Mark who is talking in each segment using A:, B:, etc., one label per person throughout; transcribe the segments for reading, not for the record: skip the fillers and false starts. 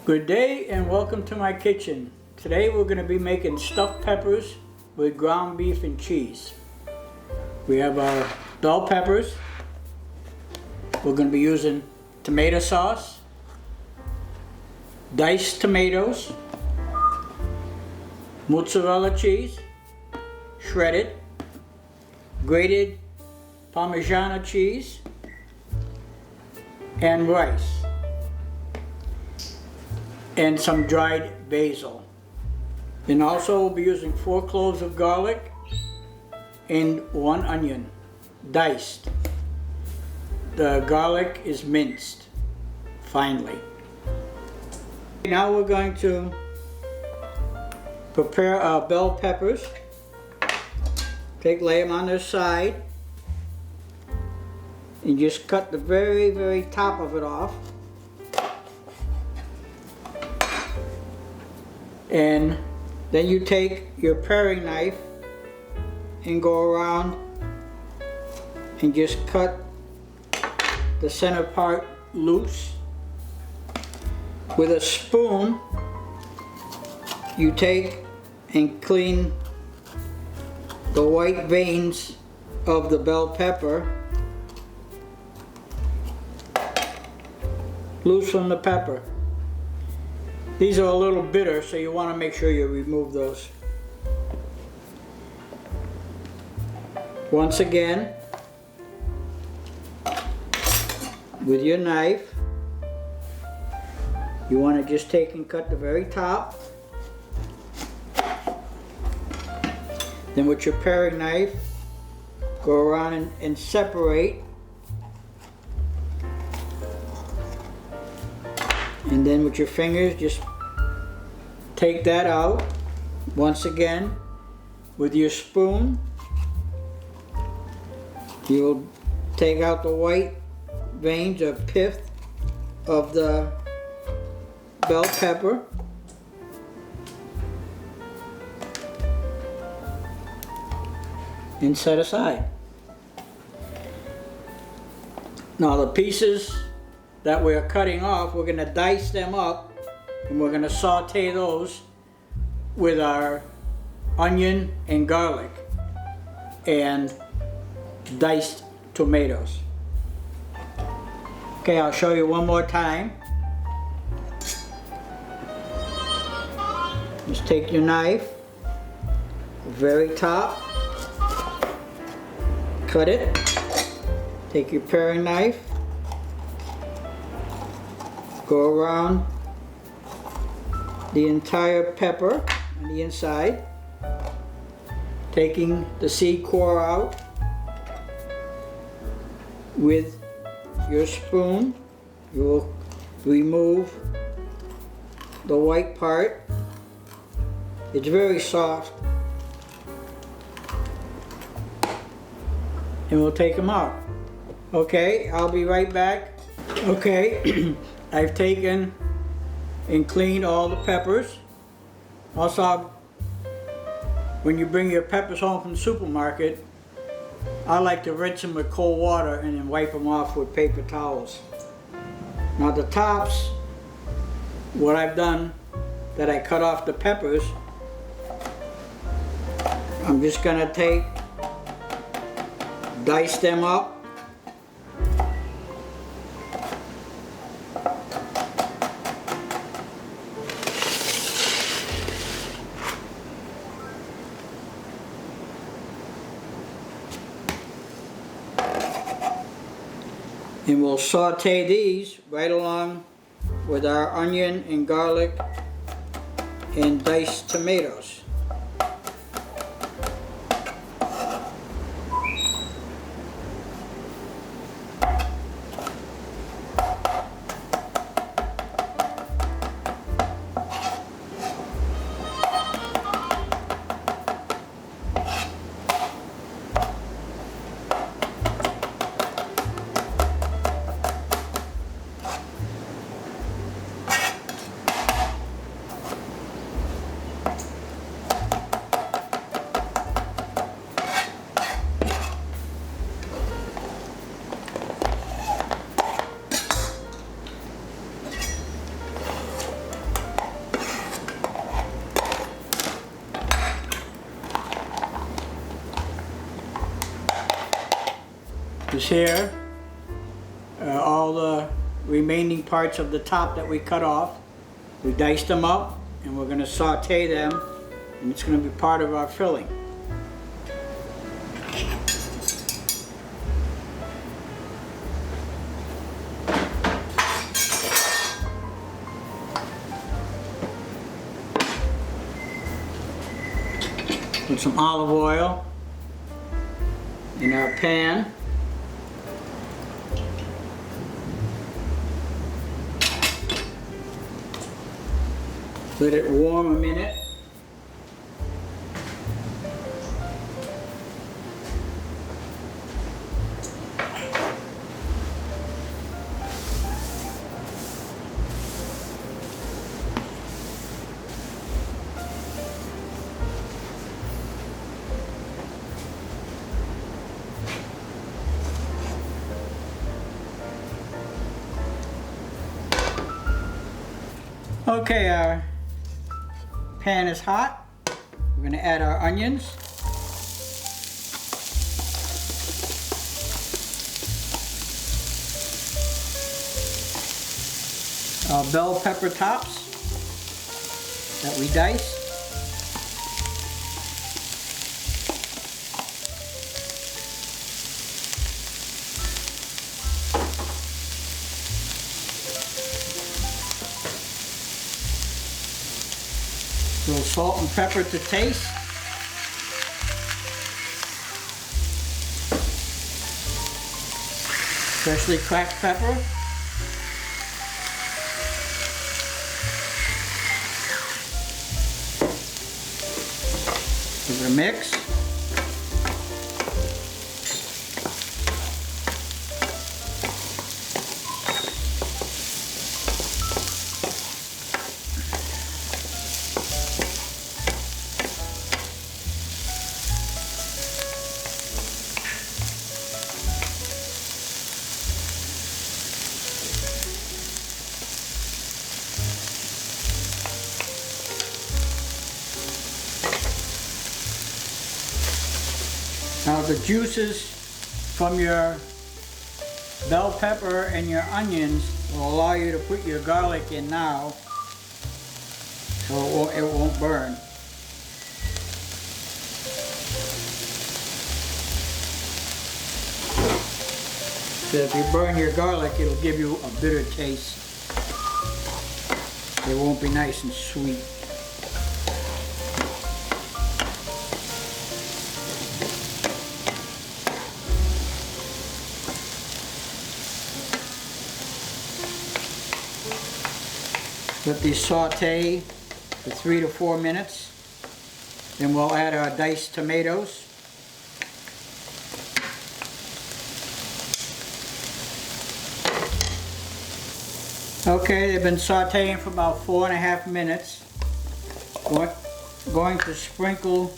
A: Good day and welcome to my kitchen. Today we're going to be making stuffed peppers with ground beef and cheese. We have our bell peppers. We're going to be using tomato sauce, diced tomatoes, mozzarella cheese, shredded, grated parmesan cheese, and rice, and some dried basil. And also we'll be using 4 cloves of garlic and 1 onion, diced. The garlic is minced finely. Now we're going to prepare our bell peppers. Lay them on their side and just cut the very top of it off. And then you take your paring knife and go around and just cut the center part loose. With a spoon, you take and clean the white veins of the bell pepper loose from the pepper. These are a little bitter, so you want to make sure you remove those. Once again, with your knife, you want to just take and cut the very top. Then with your paring knife, go around and separate. And then with your fingers, just take that out. Once again, with your spoon, you'll take out the white veins or pith of the bell pepper. And set aside. Now the pieces that we're cutting off, we're going to dice them up and we're going to saute those with our onion and garlic and diced tomatoes. Okay, I'll show you one more time. Just take your knife, very top, cut it, take your paring knife, go around the entire pepper on the inside, taking the seed core out. With your spoon, you will remove the white part. It's very soft. And we'll take them out. Okay, I'll be right back. Okay, I've taken and cleaned all the peppers. Also, when you bring your peppers home from the supermarket, I like to rinse them with cold water and then wipe them off with paper towels. Now the tops, what I've done, that I cut off the peppers, I'm just gonna dice them up. And we'll saute these right along with our onion and garlic and diced tomatoes. is here. All the remaining parts of the top that we cut off, we diced them up and we're going to saute them, and it's going to be part of our filling. Put some olive oil in our pan. Let it warm a minute. Okay, our pan is hot. We're going to add our onions. Our bell pepper tops that we diced. A little salt and pepper to taste. Freshly cracked pepper. Give it a mix. Now the juices from your bell pepper and your onions will allow you to put your garlic in now, so it won't burn. So if you burn your garlic, it'll give you a bitter taste. It won't be nice and sweet. Let these saute for 3 to 4 minutes. Then we'll add our diced tomatoes. Okay, they've been sauteing for about 4.5 minutes. Going to sprinkle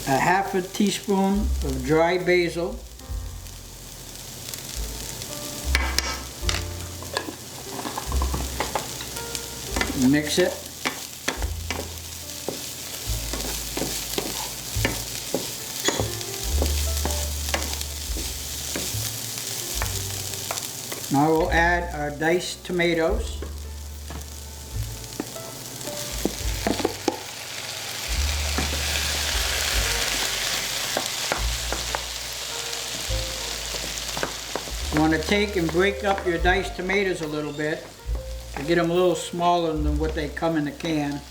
A: a half a teaspoon of dry basil. Mix it. Now we'll add our diced tomatoes. You want to take and break up your diced tomatoes a little bit to get them a little smaller than what they come in the can.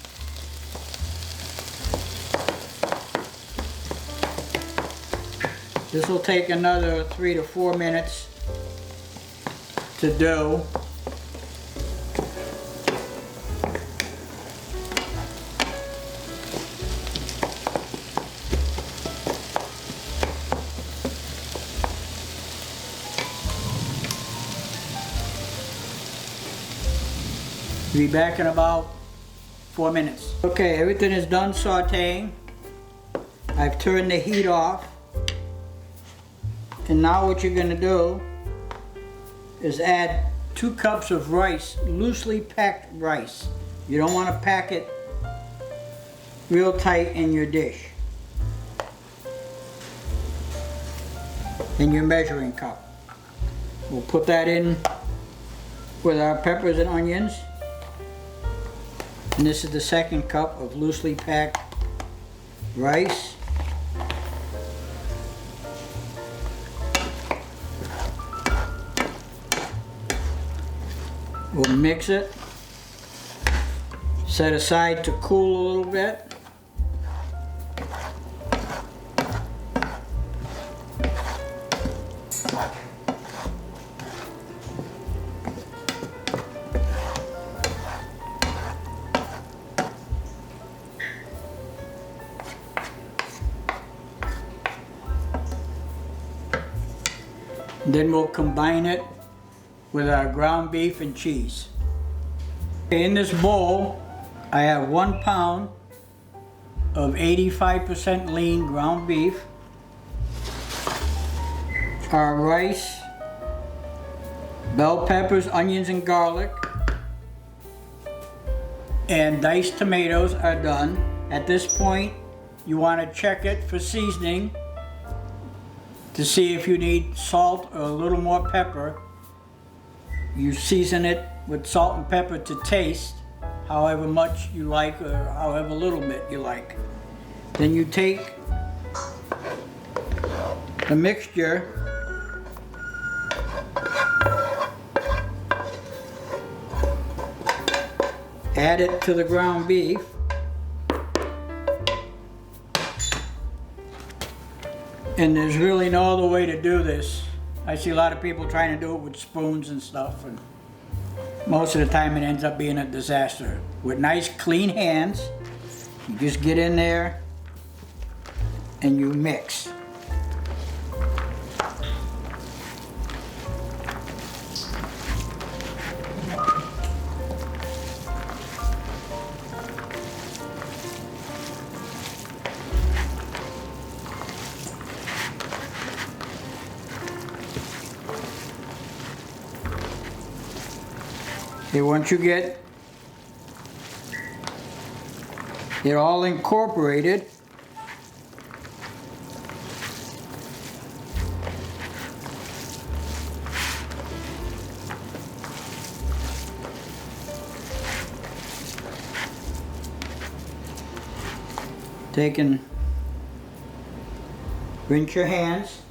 A: This will take another 3 to 4 minutes to do. Be back in about 4 minutes. Okay, everything is done sauteing. I've turned the heat off. And now what you're going to do is add 2 cups of rice, loosely packed rice. You don't want to pack it real tight in your dish. in your measuring cup. We'll put that in with our peppers and onions. And this is the second cup of loosely packed rice. We'll mix it, set aside to cool a little bit. Then we'll combine it with our ground beef and cheese. In this bowl, I have 1 pound of 85% lean ground beef, our rice, bell peppers, onions, and garlic, and diced tomatoes are done. At this point, you want to check it for seasoning to see if you need salt or a little more pepper. You season it with salt and pepper to taste, however much you like or however little bit you like. Then you take the mixture add it to the ground beef. And there's really no other way to do this. I see a lot of people trying to do it with spoons and stuff, and most of the time it ends up being a disaster. With nice clean hands, you just get in there and you mix. Okay, once you get it all incorporated, rinse your hands.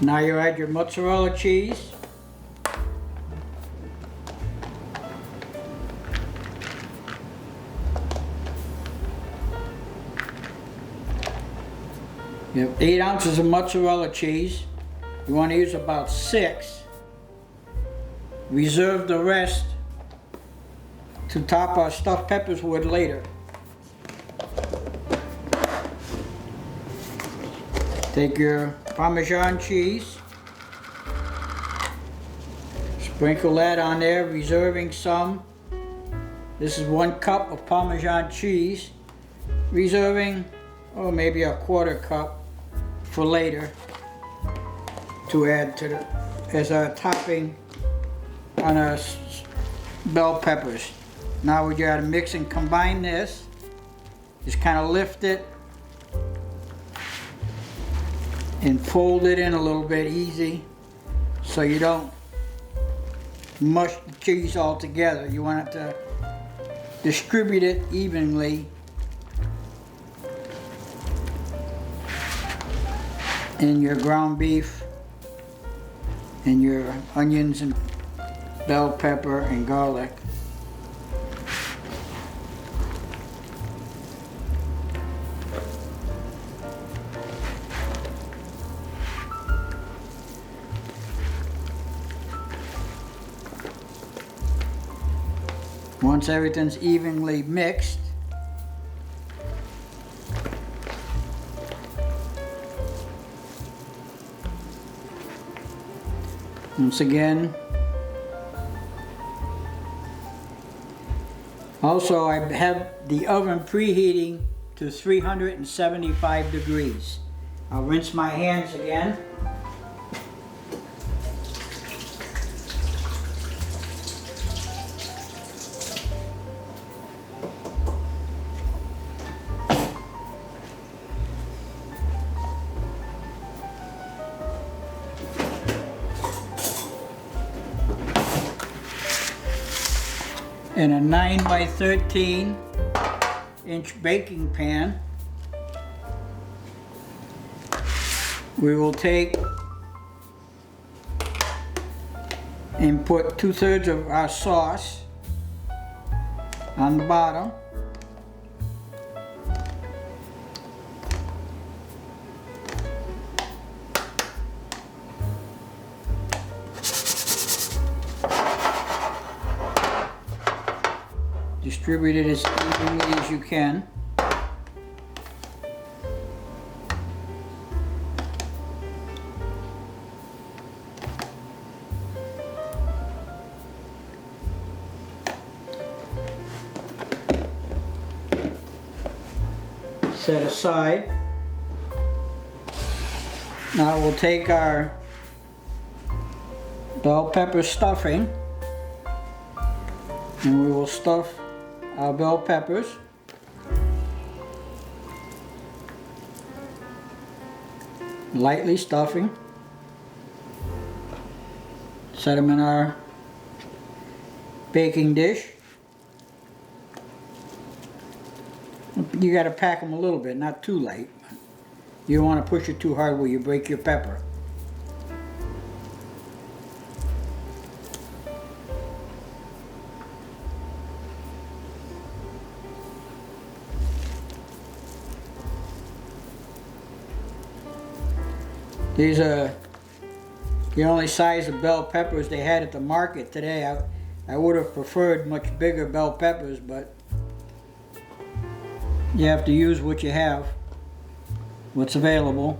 A: Now you add your mozzarella cheese. You have 8 ounces of mozzarella cheese. You want to use about 6. Reserve the rest to top our stuffed peppers with later. Take your Parmesan cheese, sprinkle that on there, reserving some. This is 1 cup of Parmesan cheese, reserving maybe a 1/4 cup for later to add to as our topping on our bell peppers. Now we gotta mix and combine this. Just kind of lift it and fold it in a little bit easy so you don't mush the cheese all together. You want it to distribute it evenly in your ground beef and your onions and bell pepper and garlic. Once everything's evenly mixed, once again, also I have the oven preheating to 375 degrees. I'll rinse my hands again. In a 9 by 13 inch baking pan, we will take and put 2/3 of our sauce on the bottom. Distribute it as evenly as you can. Set aside. Now we'll take our bell pepper stuffing and we will stuff our bell peppers. Lightly stuffing. Set them in our baking dish. You got to pack them a little bit, not too light. You don't want to push it too hard where you break your pepper. These are the only size of bell peppers they had at the market today. I would have preferred much bigger bell peppers, but you have to use what you have, what's available.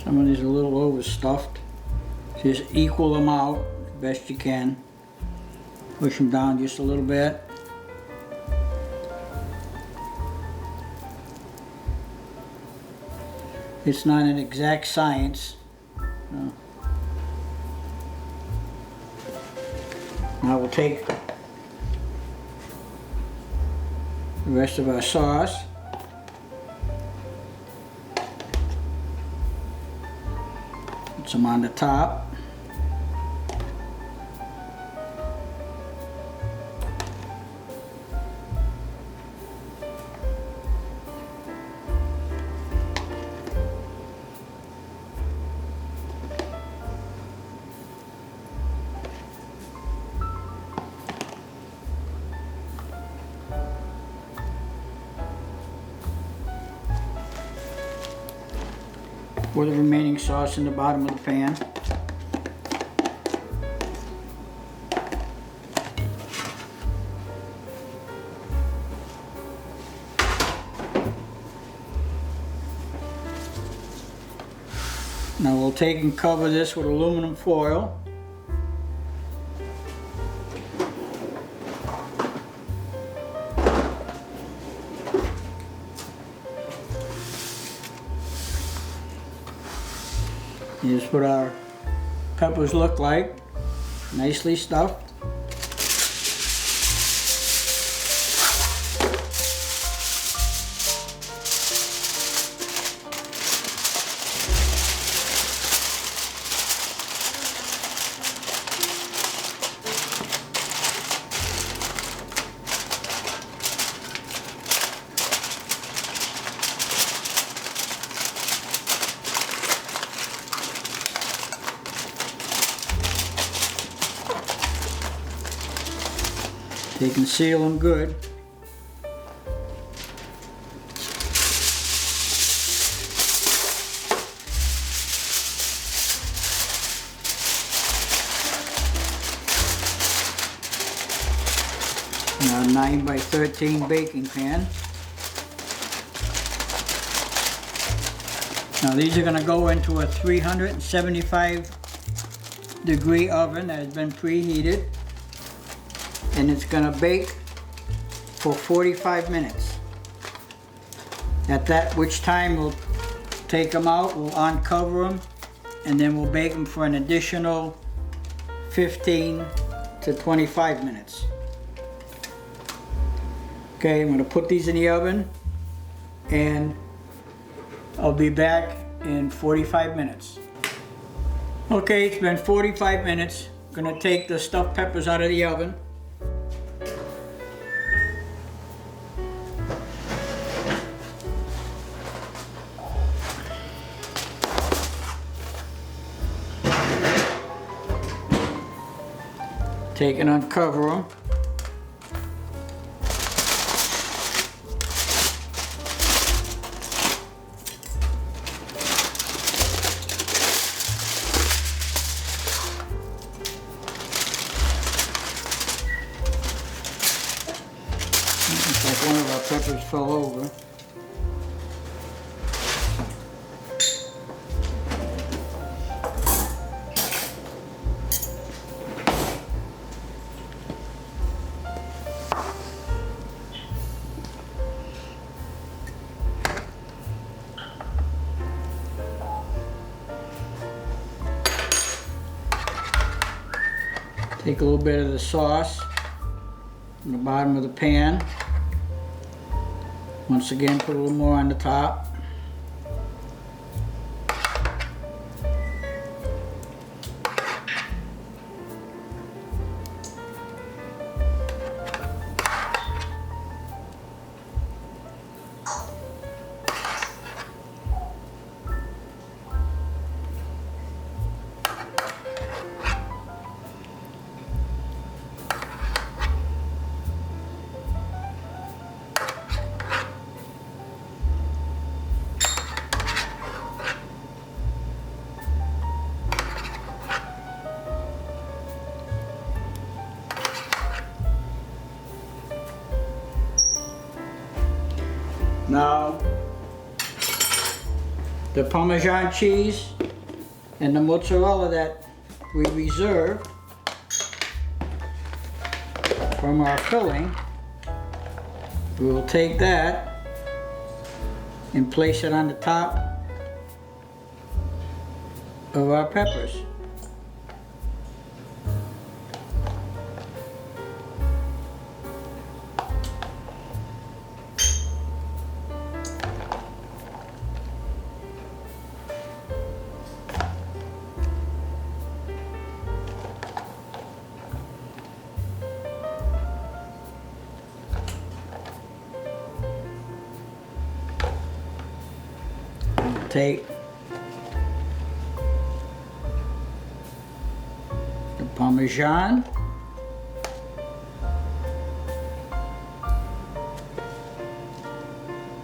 A: Some of these are a little overstuffed. Just equal them out as best you can. Push them down just a little bit. It's not an exact science. No. Now we'll take the rest of our sauce. Put some on the top. Pour the remaining sauce in the bottom of the pan. Now we'll take and cover this with aluminum foil. Here's what our peppers look like, nicely stuffed. You can seal them good. Now 9 by 13 baking pan. Now these are going to go into a 375 degree oven that has been preheated. And it's going to bake for 45 minutes. At that which time we'll take them out, we'll uncover them, and then we'll bake them for an additional 15 to 25 minutes. Okay, I'm going to put these in the oven, and I'll be back in 45 minutes. Okay, it's been 45 minutes. I'm going to take the stuffed peppers out of the oven. Take and uncover them. Looks like one of our peppers fell over. Take a little bit of the sauce from the bottom of the pan. Once again, put a little more on the top. Now, the Parmesan cheese and the mozzarella that we reserved from our filling, we will take that and place it on the top of our peppers. Take the Parmesan,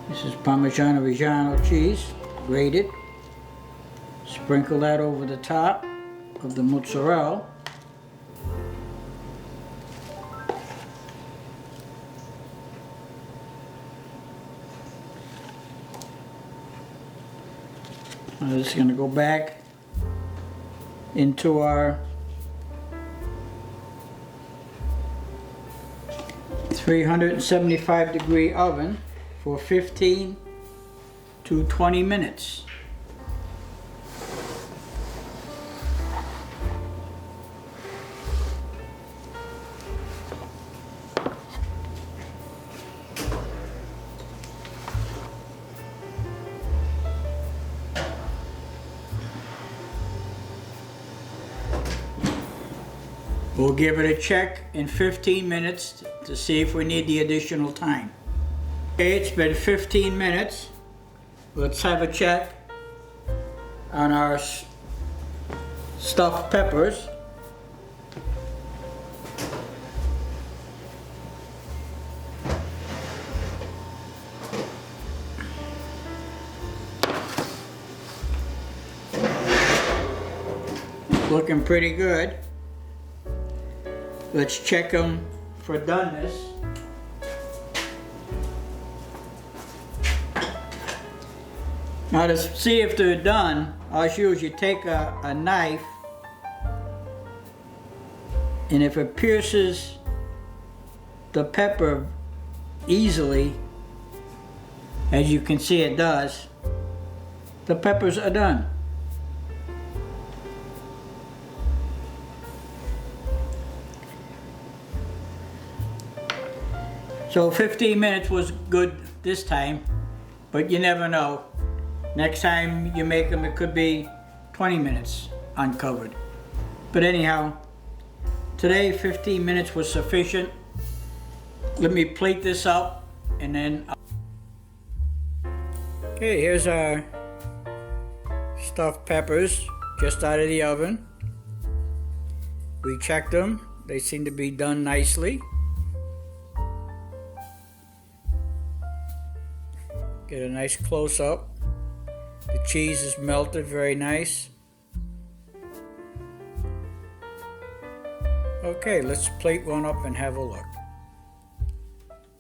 A: this is Parmesan Reggiano cheese, grated, sprinkle that over the top of the mozzarella. This is going to go back into our 375 degree oven for 15 to 20 minutes. We'll give it a check in 15 minutes to see if we need the additional time. Okay, it's been 15 minutes. Let's have a check on our stuffed peppers. Looking pretty good. Let's check them for doneness. Now to see if they're done, all you do is you take a knife, and if it pierces the pepper easily, as you can see it does, the peppers are done. So 15 minutes was good this time, but you never know. Next time you make them, it could be 20 minutes uncovered. But anyhow, today 15 minutes was sufficient. Let me plate this up and then... Okay, here's our stuffed peppers just out of the oven. We checked them. They seem to be done nicely. Get a nice close-up. The cheese is melted very nice. Okay, let's plate one up and have a look.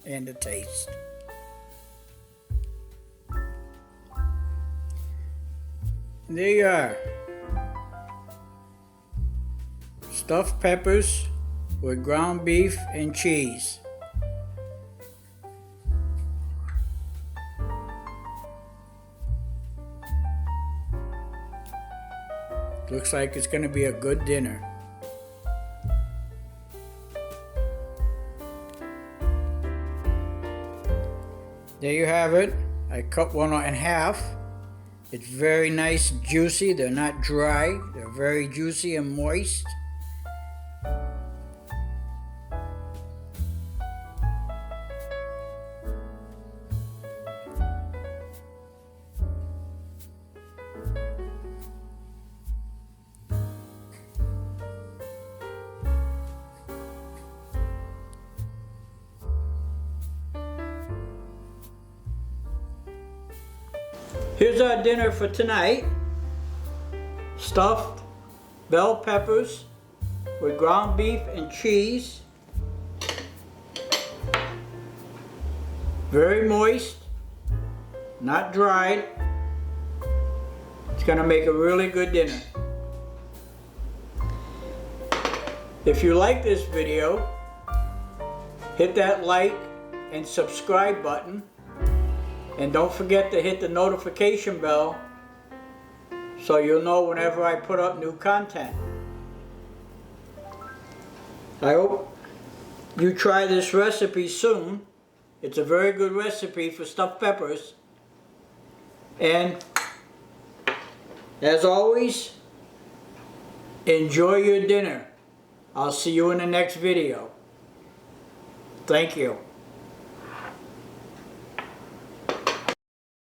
A: And a taste. There you are. Stuffed peppers with ground beef and cheese. Looks like it's going to be a good dinner. There you have it. I cut one in half. It's very nice, juicy. They're not dry. They're very juicy and moist. Here's our dinner for tonight. Stuffed bell peppers with ground beef and cheese. Very moist, not dried. It's gonna make a really good dinner. If you like this video, hit that like and subscribe button. And don't forget to hit the notification bell so you'll know whenever I put up new content. I hope you try this recipe soon. It's a very good recipe for stuffed peppers. And as always, enjoy your dinner. I'll see you in the next video. Thank you.